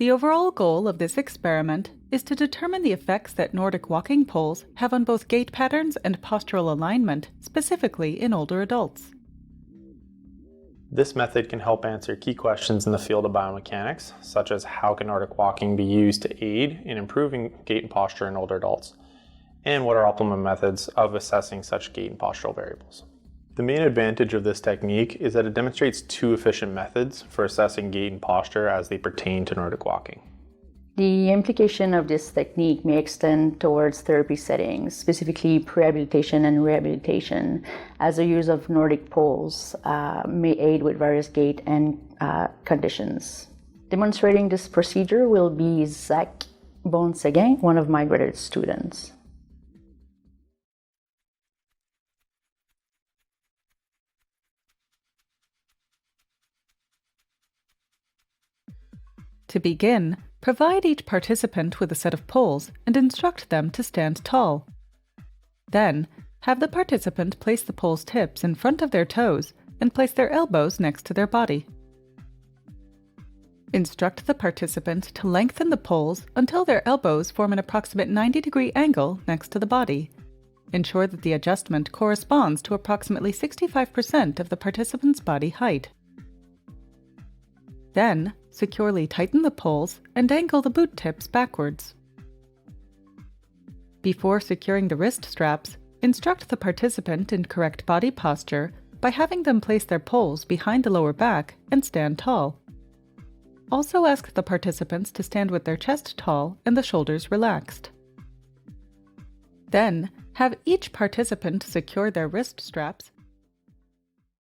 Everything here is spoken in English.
The overall goal of this experiment is to determine the effects that Nordic walking poles have on both gait patterns and postural alignment, specifically in older adults. This method can help answer key questions in the field of biomechanics, such as how can Nordic walking be used to aid in improving gait and posture in older adults, and what are optimum methods of assessing such gait and postural variables. The main advantage of this technique is that it demonstrates two efficient methods for assessing gait and posture as they pertain to Nordic walking. The implication of this technique may extend towards therapy settings, specifically prehabilitation and rehabilitation, as the use of Nordic poles may aid with various gait and conditions. Demonstrating this procedure will be Zach Bonseguin, one of my graduate students. To begin, provide each participant with a set of poles and instruct them to stand tall. Then, have the participant place the pole's tips in front of their toes and place their elbows next to their body. Instruct the participant to lengthen the poles until their elbows form an approximate 90-degree angle next to the body. Ensure that the adjustment corresponds to approximately 65% of the participant's body height. Then, securely tighten the poles and angle the boot tips backwards. Before securing the wrist straps, instruct the participant in correct body posture by having them place their poles behind the lower back and stand tall. Also ask the participants to stand with their chest tall and the shoulders relaxed. Then, have each participant secure their wrist straps